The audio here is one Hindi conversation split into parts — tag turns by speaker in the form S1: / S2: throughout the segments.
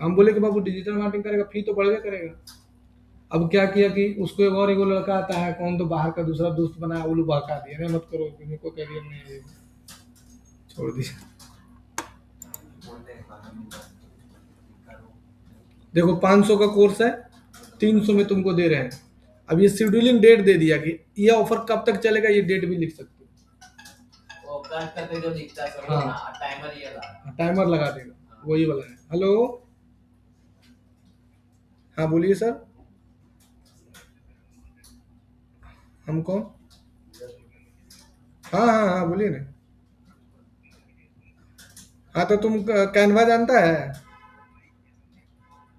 S1: हम बोले कि बाबू डिजिटल मार्केटिंग करेगा, फी तो बढ़वे करेगा। अब क्या किया कि उसको एक और एगो लड़का आता है, कौन तो बाहर का दूसरा दोस्त बनाया, वो लोग बहका दिया, नहीं मत करो, इनको करियर नहीं है, छोड़ दिया। देखो 500 का कोर्स है, 300 में तुमको दे रहे हैं। अब ये शेड्यूलिंग डेट दे दिया कि ये ऑफर कब तक चलेगा, ये डेट भी लिख सकते हो। हाँ टाइमर लगा देगा, वही वाला है। हेलो, हाँ बोलिए सर। हमको, हाँ हाँ हाँ बोलिए ना। हाँ तो तुम कैनवा जानता है,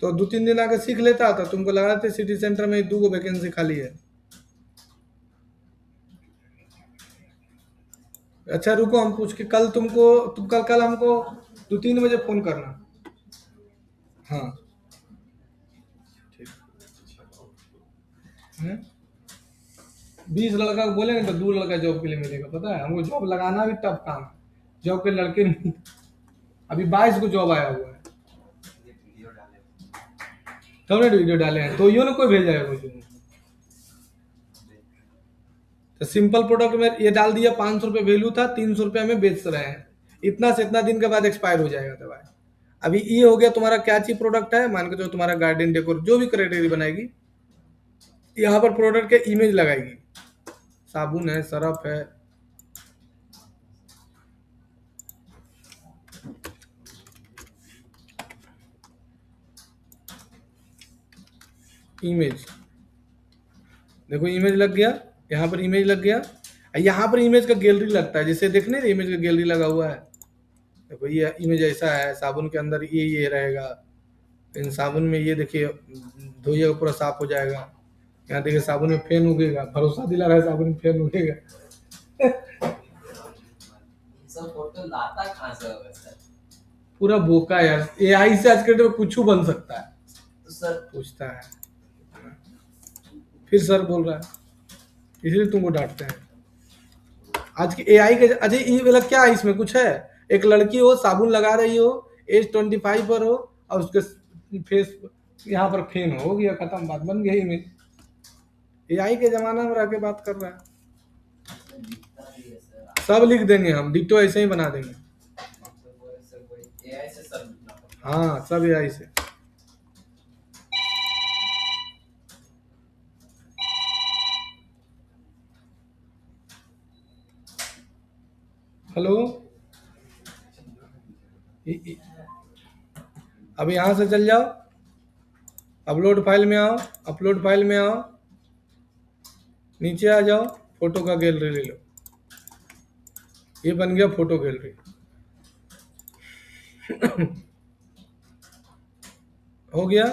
S1: तो 2-3 दिन आके सीख लेता था, तुमको लगा देते सिटी सेंटर में 2 वैकेंसी खाली है। अच्छा रुको, हम पूछ के कल तुमको, तुम कल हमको 2-3 बजे फोन करना। हाँ ठीक है। 20 लड़का को बोलेंगे तो 2 लड़का जॉब के लिए मिलेगा, पता है हमको। जॉब लगाना भी टफ काम है, जॉब के लड़के नहीं। अभी 22 को जॉब आया हुआ है, तुमने वीडियो डाले हैं तो यो ने कोई भेजा है मुझे। तो सिंपल प्रोडक्ट में ये डाल दिया, 500 रुपये वैल्यू था, 300 रुपये में बेच रहे हैं। इतना से इतना दिन के बाद एक्सपायर हो जाएगा दवाई। अभी ये हो गया तुम्हारा क्या चीज प्रोडक्ट है, मान के जो तुम्हारा गार्डन डेकोर जो भी कैटेगरी बनाएगी, यहाँ पर प्रोडक्ट के इमेज लगाएगी। साबुन है, सरफ है, इमेज देखो, इमेज लग गया, यहाँ पर इमेज लग गया। यहाँ पर इमेज का गैलरी लगता है, जैसे देखने इमेज का गैलरी लगा हुआ है। देखो ये इमेज ऐसा है, साबुन के अंदर ये रहेगा, इन साबुन में ये देखिए धोइएगा पूरा साफ हो जाएगा। यहाँ देखिए साबुन में फेन उगेगा, भरोसा दिला रहा है साबुन में फेन उगेगा। सब फोटो लाता कहाँ से होगा सर? पूरा बोका यार, एआई से आज के डेट में कुछ बन सकता है। तो सर पूछता है, फिर सर बोल रहा है, इसलिए तुमको डांटते हैं। आज की एआई के, अजय ये वाला क्या है, इसमें कुछ है? एक लड़की हो, साबुन लगा रही हो, एज 25 पर हो, और उसके फेस यहाँ पर फेन हो गया, खत्म, बात बन गई। इमेज एआई के जमाना में रह के बात कर रहा है। सब लिख देंगे हम, डिटो ऐसे ही बना देंगे। हाँ सब एआई से। हेलो, अब यहाँ से चल जाओ, अपलोड फाइल में आओ, अपलोड फाइल में आओ, नीचे आ जाओ, फोटो का गैलरी ले लो, ये बन गया फोटो गैलरी। हो गया।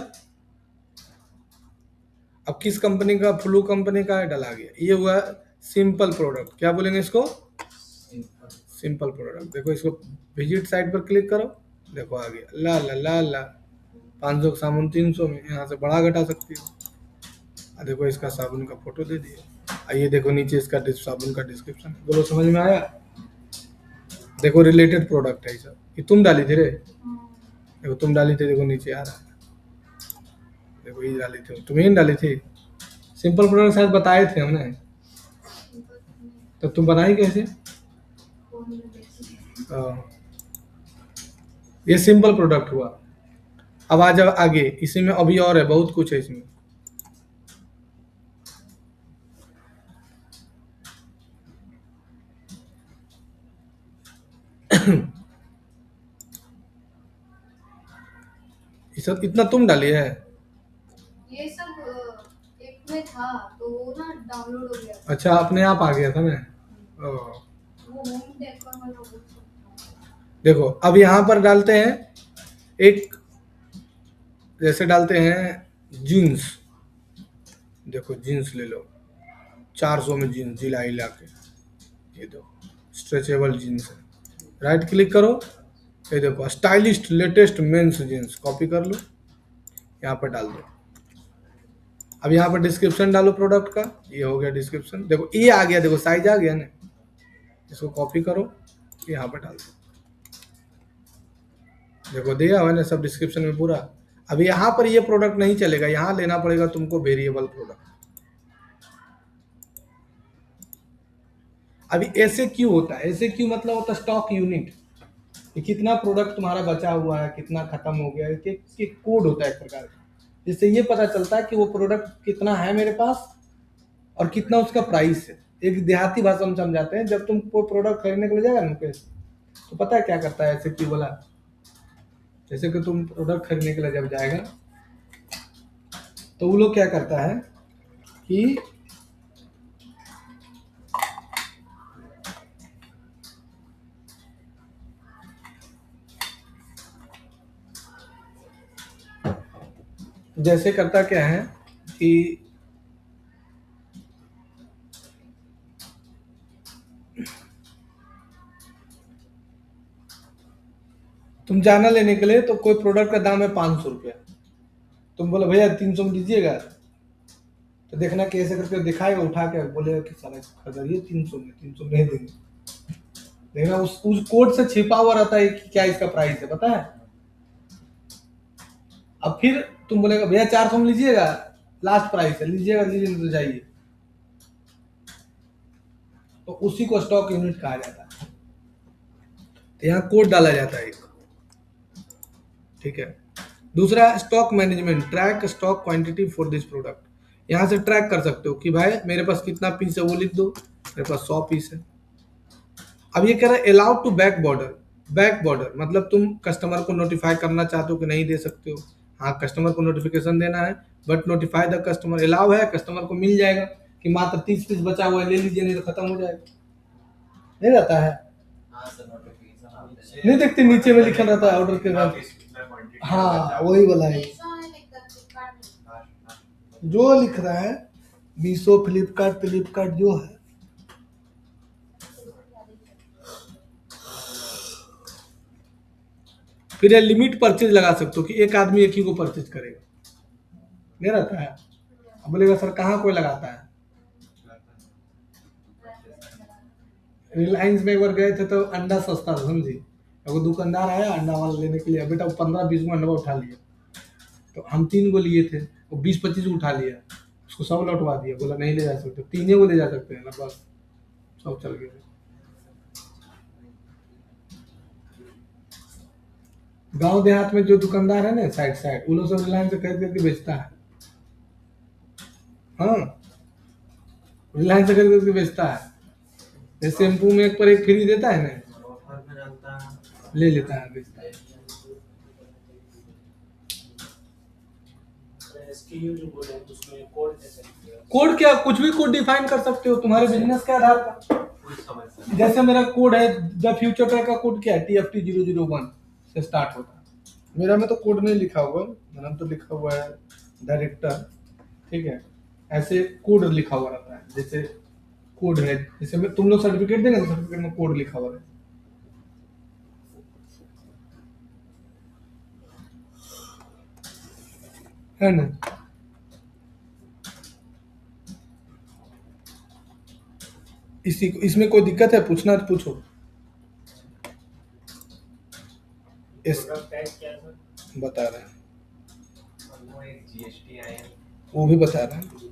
S1: अब किस कंपनी का, फ्लू कंपनी का है, डला गया। ये हुआ सिंपल प्रोडक्ट, क्या बोलेंगे इसको? Simple product. देखो इसको विजिट साइट पर क्लिक करो, देखो आ गया, ला ला ला ला 500 का साबुन 300 में, यहाँ से बढ़ा घटा सकती हो। देखो इसका साबुन का फोटो दे दिया, ये देखो नीचे इसका साबुन का डिस्क्रिप्शन। बोलो समझ में आया? देखो रिलेटेड प्रोडक्ट है सब, ये तुम डाली थी रे, देखो तुम डाली थी, देखो नीचे आ रहा है, देखो ये डाली थी, तुम्हें डाली थी। सिंपल प्रोडक्ट शायद बताए थे हमने, तो तुम बनाई कैसे? ये सिंपल प्रोडक्ट हुआ। अब आ जाओ आगे, इसी में अभी और है, बहुत कुछ है इसमें। ये सब इतना तुम डाली है? ये सब एक में था तो वो ना डाउनलोड हो गया। अच्छा अपने आप आ गया था ना। देखो अब यहाँ पर डालते हैं एक, जैसे डालते हैं जीन्स, देखो जीन्स ले लो, 400 में जीन्स जिला हिला के, ये दो स्ट्रेचेबल जीन्स है। राइट क्लिक करो, ये देखो stylist latest men's jeans, copy कर लो, यहाँ पर डाल दो। अब यहाँ पर डिस्क्रिप्शन डालो प्रोडक्ट का, ये हो गया डिस्क्रिप्शन। देखो ये आ गया, देखो साइज आ गया ना, इसको कॉपी करो, यहाँ पर डाल दो, देखो दिया हुआ ना सब डिस्क्रिप्शन में पूरा। अब यहाँ पर ये प्रोडक्ट नहीं चलेगा, यहाँ लेना पड़ेगा तुमको वेरिएबल प्रोडक्ट। अभी ऐसे क्यों होता है, ऐसे क्यों मतलब होता है स्टॉक यूनिट, कि कितना प्रोडक्ट तुम्हारा बचा हुआ है, कितना खत्म हो गया है, कि कोड होता है एक प्रकार का, जिससे ये पता चलता है कि वो प्रोडक्ट कितना है मेरे पास और कितना उसका प्राइस है। एक देहाती भाषा में समझाते हैं, जब तुम कोई प्रोडक्ट खरीदने के लिए जाएगा ना मुकेश, तो पता है क्या करता है, ऐसे क्यों बोला, जैसे कि तुम प्रोडक्ट खरीदने के लिए जब जाएगा तो वो लोग क्या करता है कि जैसे करता क्या है कि तुम जाना लेने के लिए, तो कोई प्रोडक्ट का दाम है 500 रुपया, तुम बोले भैया 300 में दीजिएगा, तो देखना कैसे करके दिखाएगा, उठा के बोलेगा कि साला खरीदिए 300 में, 300 नहीं देंगे। देखना उस कोड से छिपा हुआ रहता है कि क्या इसका प्राइस है, पता है। अब फिर तुम बोलेगा भैया 400 में लीजिएगा, लास्ट प्राइस है, लीजिएगा लीजिए तो जाइए, तो उसी को स्टॉक यूनिट कहा जाता है। तो यहाँ कोड डाला जाता है एक, ठीक है। दूसरा stock management, track stock quantity for this product. यहाँ से ट्रैक कर सकते हो कि भाई मेरे पास कितना पीस है वो लिख दो, मेरे पास 100 पीस है। अब ये कह रहा है allowed to back border. Back border मतलब तुम कस्टमर को नोटिफाई करना चाहते हो कि नहीं दे सकते हो, हाँ कस्टमर को नोटिफिकेशन देना है, but notify the customer allow है, कस्टमर को मिल जाएगा कि मात्र 30 पीस बचा हुआ है, ले लीजिए नहीं तो खत्म हो जाएगा, नहीं रहता है। नहीं देखते नीचे में लिखा रहता है ऑर्डर के बाद, हाँ वही वाला है जो लिख रहा है, मीशो फ्लिपकार्ट जो है। फिर ये लिमिट परचेज लगा सकते हो कि एक आदमी एक ही को परचेज करेगा, नहीं रहता है। अब बोलेगा सर कहाँ कोई लगाता है, रिलायंस में एक बार गए थे तो अंडा सस्ता था समझी, अगर दुकानदार आया अंडा वाला लेने के लिए, बेटा वो 15-20 को अंडा उठा लिया, तो हम 3 को लिए थे, वो 20-25 को उठा लिया, उसको सब लौटवा दिया, बोला नहीं ले जा सकते, 3 को ले जा सकते हैं ना, बस सब चल गए। गांव देहात में जो दुकानदार है ना साइड वो लोग सब रिलायंस से खरीद करके बेचता है, हाँ रिलायंस से खरीद करके बेचता है। जैसे शैम्पू में एक पर एक फ्री देता है ना, ले लेता है बेचता है। कोड क्या, कुछ भी कोड डिफाइन कर सकते हो तुम्हारे बिजनेस के आधार पर। जैसे मेरा कोड है द फ्यूचर ट्रैक का कोड क्या है, TFT001 से स्टार्ट होता है। मेरा में तो कोड नहीं लिखा हुआ, मेरा तो लिखा हुआ है डायरेक्टर, ठीक है। ऐसे कोड लिखा हुआ रहता है, जैसे कोड है, जैसे में तुम लोग सर्टिफिकेट देंगे, सर्टिफिकेट में कोड लिखा हुआ है ना। इसी को, इसमें कोई दिक्कत है पूछना तो पूछो। इस बता रहे हैं, वो भी बता रहे हैं।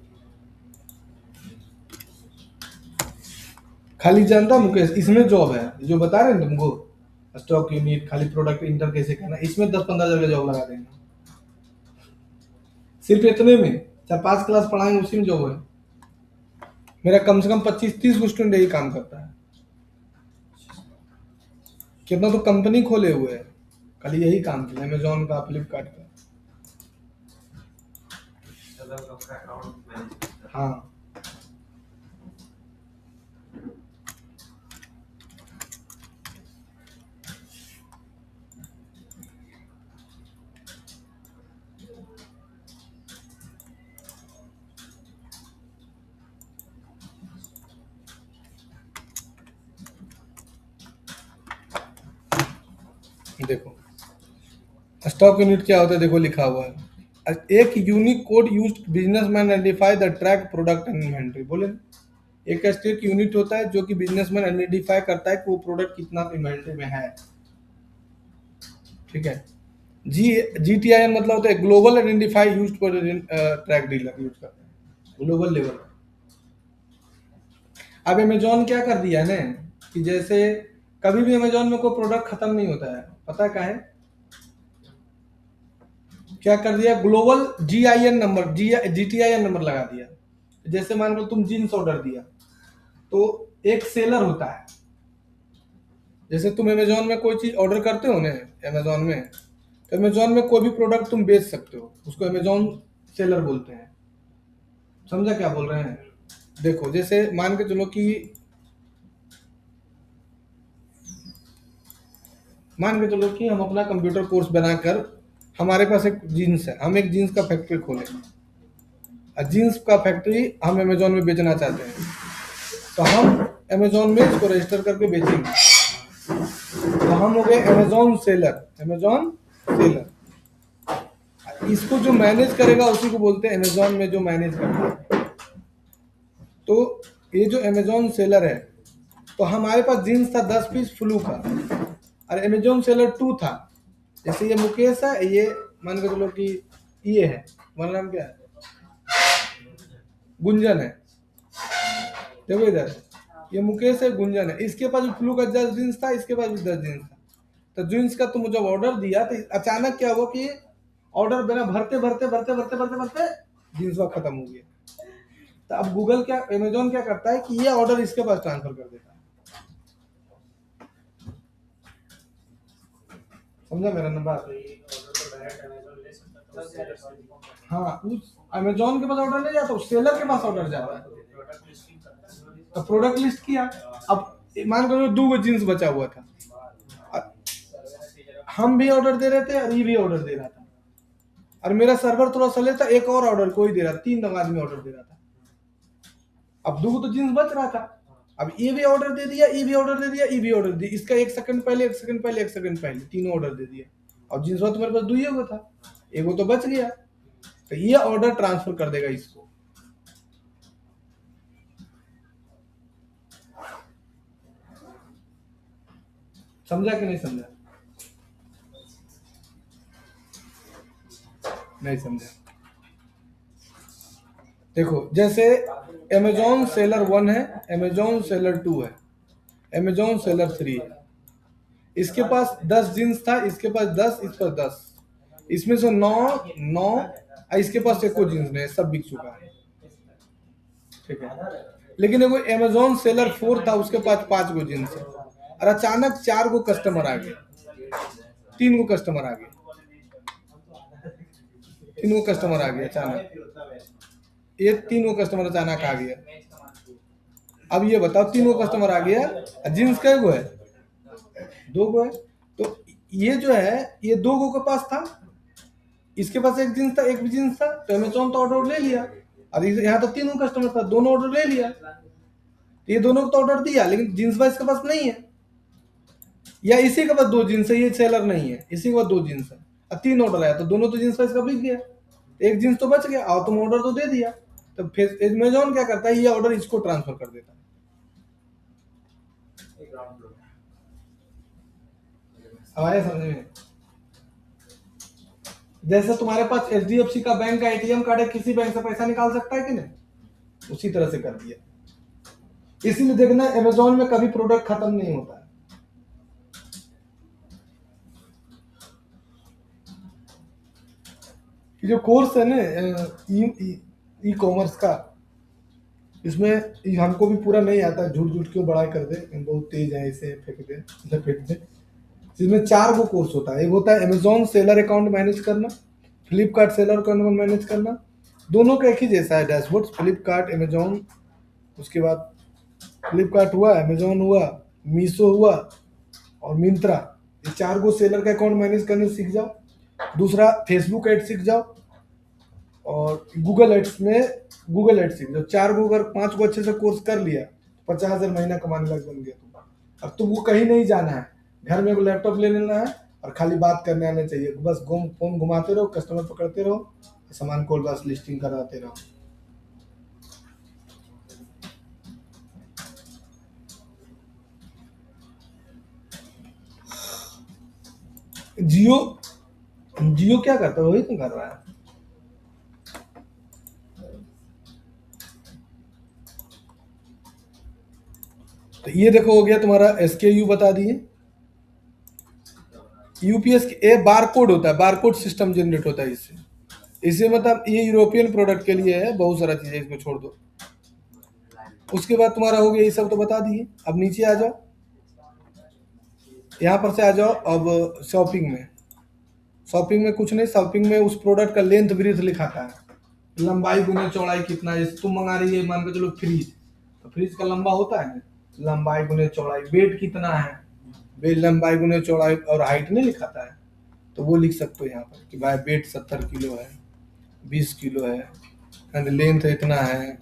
S1: खाली जानता मुकेश, इसमें जॉब है जो बता रहे हैं तुमको, स्टॉक यूनिट, खाली प्रोडक्ट इंटर कैसे करना, इसमें 10-15 जगह जॉब लगा देंगे, सिर्फ इतने में 4-5 क्लास पढ़ाएंगे उसी में जॉब है। मेरा कम से कम 25-30 स्टूडेंट यही काम करता है, कितना तो कंपनी खोले हुए हैं खाली यही काम के लिए, अमेजोन का, फ्लिपकार्ट का। हाँ देखो स्टॉक यूनिट क्या होता है, देखो लिखा हुआ है, एक unique code used businessman identify the track product and inventory. बोले एक स्टेक यूनिट होता है जो कि बिजनेसमैन आइडेंटिफाई करता है कि वो प्रोडक्ट कितना इन्वेंटरी में है, ठीक है। जी GTIN मतलब होता है global identify used for track dealer use करते हैं ग्लोबल लेवल। अब अमेजोन क्या कर दिया है ना कि जैसे कभी भी अमेजोन में कोई प्रोडक्ट खत्म नहीं होता है, पता है क्या है? क्या कर दिया, global GIN number GTIN number लगा दिया। जैसे मान लो तुम जीन्स ऑर्डर दिया तो एक सेलर होता है। जैसे तुम अमेजोन में कोई चीज ऑर्डर करते हो ना, अमेजोन में, तो अमेजोन में कोई भी प्रोडक्ट तुम बेच सकते हो, उसको अमेजोन सेलर बोलते हैं। समझा क्या बोल रहे हैं? देखो जैसे मान के चलो कि हम अपना कंप्यूटर कोर्स बनाकर, हमारे पास एक जीन्स है, हम एक जीन्स का फैक्ट्री खोले और जीन्स का फैक्ट्री हम अमेजोन में बेचना चाहते हैं, तो हम अमेजोन में इसको रजिस्टर करके बेचेंगे, तो हम हो गए अमेजोन सेलर। अमेजोन सेलर इसको जो मैनेज करेगा उसी को बोलते हैं अमेजोन में जो मैनेज करता है। तो ये जो अमेजोन सेलर है, तो हमारे पास जीन्स था 10 पीस फ्लू का, और अमेजोन सेलर 2 था। जैसे ये मुकेश है, ये मान के चलो कि ये है, हमारा नाम क्या है, गुंजन है। देखो इधर, ये मुकेश है, गुंजन है, इसके पास भी फ्लू का 10 जीन्स था, इसके पास भी 10 जीन्स था। तो जीन्स का तुम जब ऑर्डर दिया तो अचानक क्या हुआ कि ऑर्डर बिना भरते भरते भरते भरते भरते भरते जीन्स का खत्म हो गया। तो अब गूगल क्या, अमेजोन क्या करता है कि ये ऑर्डर इसके पास ट्रांसफर कर देता है। समझा मेरा नंबर? हाँ, उस अमेजोन के पास ऑर्डर नहीं जाता, उस सेलर के पास ऑर्डर जाता है। तो प्रोडक्ट लिस्ट किया, अब मान करो 2 जीन्स बचा हुआ था, हम भी ऑर्डर दे रहे थे और ये भी ऑर्डर दे रहा था, और मेरा सर्वर थोड़ा स्लो था, एक और ऑर्डर कोई दे रहा, 3 आदमी ऑर्डर दे रहा था। अब 2 तो जीन्स बच रहा था, अब ये भी ऑर्डर दे दिया, ये भी ऑर्डर दे दिया, ये भी ऑर्डर दिया, इसका 1 सेकंड पहले, 1 सेकंड पहले, 1 सेकंड पहले, तीनों ऑर्डर दे दिया। अब जीन्स तो मेरे पास 2 ही हुआ था, एगो तो बच गया, तो ये ऑर्डर ट्रांसफर कर देगा इसको। समझा कि नहीं समझा? नहीं समझा? देखो जैसे अमेजोन सेलर 1 है, अमेजोन सेलर 2 है, अमेजोन सेलर 3 है। इसके पास 10 जीन्स था, इसके पास 10, इस पर 10, इसमें से 9 9, इसके पास एको जीन्स नहीं, सब बिक चुका है। ठीक है, लेकिन एगो अमेजोन सेलर 4 था, उसके पास 5 गो जीन्स है, और अचानक 4 गो कस्टमर आ गए, 3 गो कस्टमर आ गए, 3 गो कस्टमर आ गए अचानक, ये 3 गो कस्टमर अचानक आ गया। अब ये बताओ, 3 गो कस्टमर आ गया, जीन्स कै गो है? 2 गो है। तो ये जो है, ये 2 गो के पास था, इसके पास एक जीन्स था, एक भी जीन्स था, तो अमेजोन तो ऑर्डर ले लिया। अब यहाँ तो 3 गो कस्टमर था, दोनों ऑर्डर ले लिया, ये दोनों को तो ऑर्डर दिया, लेकिन जीन्स बाइस के पास नहीं है, या इसी के पास 2 जीन्स है, ये सेलर नहीं है, इसी के पास 2 जीन्स है, अब 3 ऑर्डर आया, तो दोनों तो जीन्स बाइस का बिक गया, एक जीन्स तो बच गया, और तुम ऑर्डर तो दे दिया। तो फिर अमेजोन क्या करता है, ये ऑर्डर इसको ट्रांसफर कर देता है। हमारे समझ में, जैसे तुम्हारे पास HDFC का बैंक का ATM कार्ड है, किसी बैंक से पैसा निकाल सकता है कि नहीं, उसी तरह से कर दिया। इसीलिए देखना अमेजोन में कभी प्रोडक्ट खत्म नहीं होता है। ये जो कोर्स है ना ई कॉमर्स का, इसमें हमको भी पूरा नहीं आता, झूठ झूठ क्यों बड़ाई कर दे, हम बहुत तेज है, इसे फेंक दे, इसे फेंक दे। इसमें 4 गो कोर्स होता है, एक होता है अमेजोन सेलर अकाउंट मैनेज करना, फ्लिपकार्ट सेलर अकाउंट मैनेज करना, दोनों का एक ही जैसा है डैशबोर्ड, फ्लिपकार्ट अमेजोन, उसके बाद फ्लिपकार्ट हुआ, अमेजोन हुआ, मीशो हुआ और मिंत्रा, ये 4 गो सेलर का अकाउंट मैनेज करने सीख जाओ। दूसरा फेसबुक एड सीख जाओ, और गूगल एड्स में गूगल एड्स सीख जाओ। 4 गो अगर 5 गो अच्छे से कोर्स कर लिया, 50,000 महीना कमाने लग बन गया तुम। अब तुमको कहीं नहीं जाना है, घर में एक लैपटॉप ले लेना है और खाली बात करने आने चाहिए, बस फोन घुमाते रहो, कस्टमर पकड़ते रहो, सामान को बस लिस्टिंग कराते रहो। जियो जियो क्या करता है, वही तो कर रहा है। तो ये देखो हो गया तुम्हारा SKU बता दिए। यूपीएस ए बार कोड होता है, बार कोड सिस्टम जनरेट होता है इससे। इसे मतलब ये यूरोपियन प्रोडक्ट के लिए है, बहुत सारा चीजें इसमें छोड़ दो। उसके बाद तुम्हारा हो गया, ये सब तो बता दिए। अब नीचे आ जाओ, यहाँ पर से आ जाओ अब शॉपिंग में। शॉपिंग में कुछ नहीं, शॉपिंग में उस प्रोडक्ट का लेंथ ब्रीथ लिखाता है, लंबाई गुने चौड़ाई कितना है। जैसे तुम मंगा रही है मान के चलो फ्रिज, तो फ्रिज का लंबा होता है ना, लंबाई गुने चौड़ाई, वेट कितना है, वेट लंबाई गुने चौड़ाई, और हाइट नहीं लिखाता है, तो वो लिख सकते हो यहाँ पर कि भाई वेट 70 किलो है, 20 किलो है, एंड लेंथ इतना है,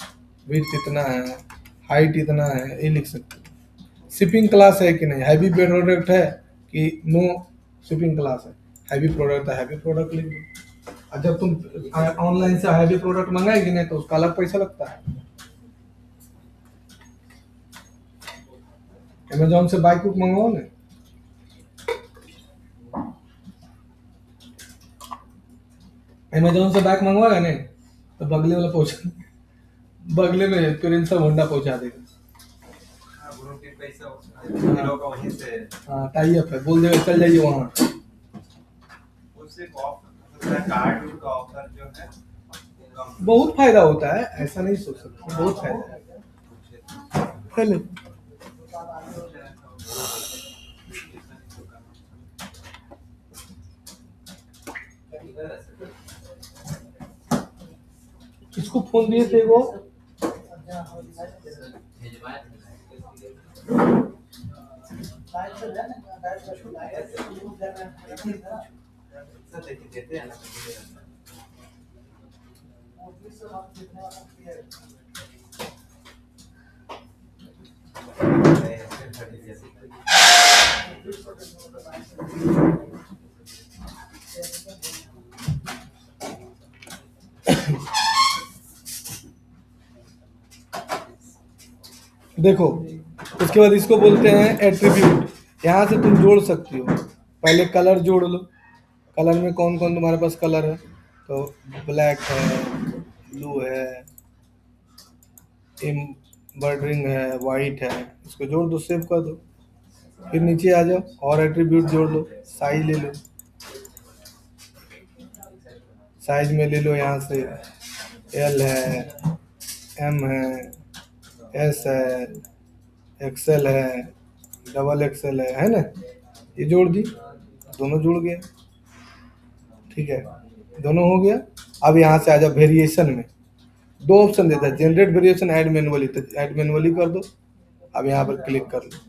S1: विड्थ इतना है, हाइट इतना है, ये लिख सकते हो। शिपिंग क्लास है कि नहीं, हैवी प्रोडक्ट है कि नो शिपिंग क्लास है, हैवी प्रोडक्ट है, हैवी प्रोडक्ट लिख दो। और जब तुम ऑनलाइन से हैवी प्रोडक्ट मंगाएगी नहीं तो उसका अलग पैसा लगता है। अमेजोन से बाइक बुक मंगवाओ ना, अमेजोन से बाइक मंगवाएगा नहीं तो बगले वाला पहुंचा, बगले में प्रिंसर होंडा पहुंचा देगा। हाँ टाई अप है, बोल देगा चल जाइए वहाँ। बहुत फायदा होता है, ऐसा नहीं सोच सकते, बहुत फायदा है। चलो इसको फोन दिए थे वो, देखो उसके बाद इसको बोलते हैं एट्रीब्यूट। यहाँ से तुम जोड़ सकती हो, पहले कलर जोड़ लो, कलर में कौन कौन तुम्हारे पास कलर है, तो ब्लैक है, ब्लू है, एम्बर्डरिंग है, वाइट है, इसको जोड़ दो, सेव कर दो। फिर नीचे आ जाओ और एट्रीब्यूट जोड़ लो, साइज ले लो, साइज में ले लो यहाँ से एल है, एम है, एस है, एक्सएल है, डबल एक्सएल है ना, ये जोड़ दी, दोनों जुड़ गए। ठीक है, दोनों हो गया। अब यहाँ से आ जाओ वेरिएशन में, दो ऑप्शन देता है, जनरेट वेरिएशन, ऐड मैनुअली, तो ऐड मैनुअली कर दो। अब यहाँ पर क्लिक कर लो,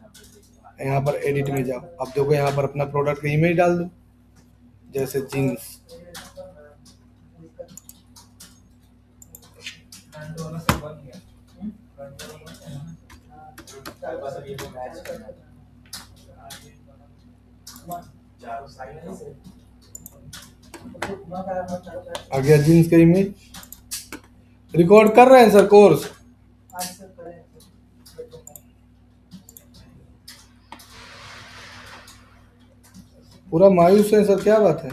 S1: यहाँ पर एडिट में जाओ, अब देखो यहाँ पर अपना प्रोडक्ट का इमेज डाल दो, जैसे जीन्स। आ गया जीन्स का इमेज। रिकॉर्ड कर रहे हैं सर कोर्स, पूरा मायूस है सर, क्या बात है,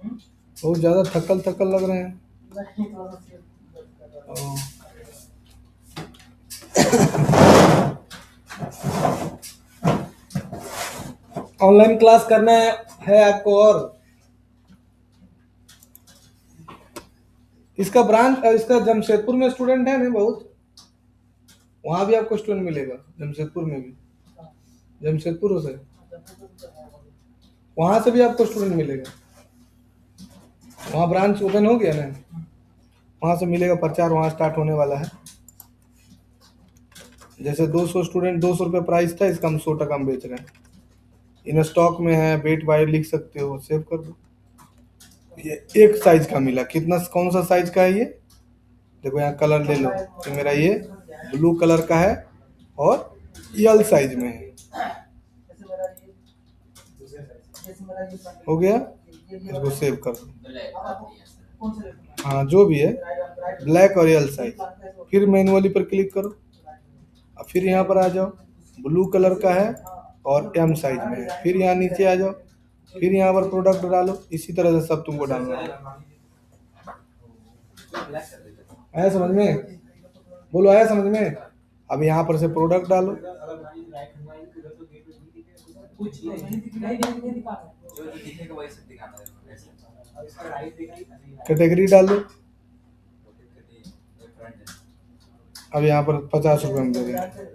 S1: बहुत ज्यादा थकल थकल लग रहे हैं। ऑनलाइन क्लास करना है आपको, और इसका ब्रांच, इसका जमशेदपुर में स्टूडेंट है ना बहुत, वहाँ भी आपको स्टूडेंट मिलेगा, जमशेदपुर में भी, जमशेदपुर हो सर, वहाँ से भी आपको स्टूडेंट मिलेगा, वहाँ ब्रांच ओपन हो गया ना, वहाँ से मिलेगा, प्रचार वहाँ स्टार्ट होने वाला है। जैसे 200 स्टूडेंट, 200 रुपये प्राइस था, इसका हम 100 टका हम बेच रहे हैं। इन स्टॉक में है, वेट बाय लिख सकते हो, सेव कर दो। ये एक साइज का मिला, कितना, कौन सा साइज का है ये, देखो यहाँ कलर ले लो, तो मेरा ये ब्लू कलर का है और एल साइज में है, हो गया, इसको सेव कर दो। हाँ जो भी है, ब्लैक और एल साइज। फिर मैनुअली पर क्लिक करो, अब फिर यहाँ पर आ जाओ, ब्लू कलर का है और एम साइज में है, फिर यहाँ नीचे आ जाओ, फिर यहाँ पर प्रोडक्ट डालो, इसी तरह से सब तुमको डालना होगा। आया समझ में? बोलो आया समझ में? अब यहाँ पर से प्रोडक्ट डालो, कैटेगरी डालो। अब यहाँ पर 50 रुपये में दे देंगे।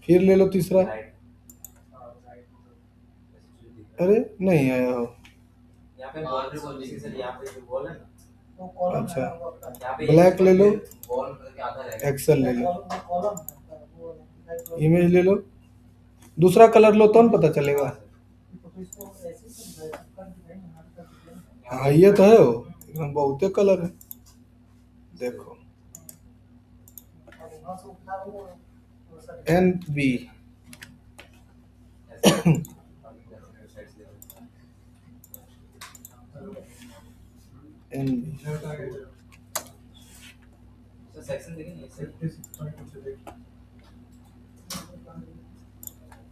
S1: फिर ले लो तीसरा। अरे नहीं आया हो। अच्छा, ब्लैक ले लो, एक्सेल ले लो, इमेज ले लो, दूसरा कलर लो तो न पता चलेगा। हाँ ये तो है हो, एकदम बहुते कलर है, देखो NB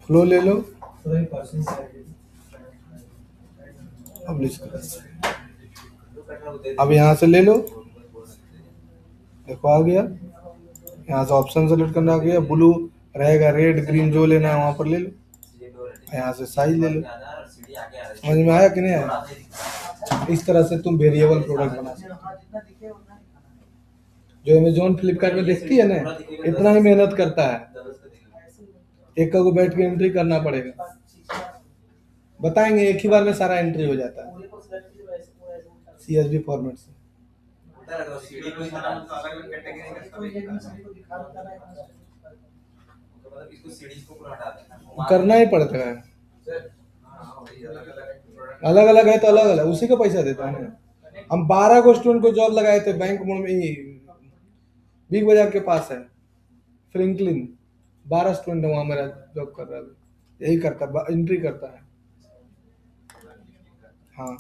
S1: फ्लो ले लो, पब्लिश करो। अब यहाँ से ले लो, देखो आ गया, यहाँ से ऑप्शन सेलेक्ट करना आ गया, ब्लू रहेगा, रेड ग्रीन जो लेना है वहाँ पर ले लो, यहाँ से साइज ले लो। समझ में आया कि नहीं आया? इस तरह से तुम वेरिएबल प्रोडक्ट बना सकते हो। जो अमेजोन फ्लिपकार्ट में देखती है ना, इतना ही मेहनत करता है, एक को बैठ के एंट्री करना पड़ेगा। बताएंगे, एक ही बार में सारा एंट्री हो जाता है CSV फॉर्मेट से। करना ही पड़ता है, अलग अलग है तो अलग अलग उसी का पैसा देता है ना। हम 12 को स्टूडेंट को जॉब लगाए थे बैंक मोड़ में ही, बिग बाजार के पास है फ्रैंकलिन, 12 स्टूडेंट वहाँ मेरा जॉब कर रहा है, यही करता है, एंट्री करता है। हाँ।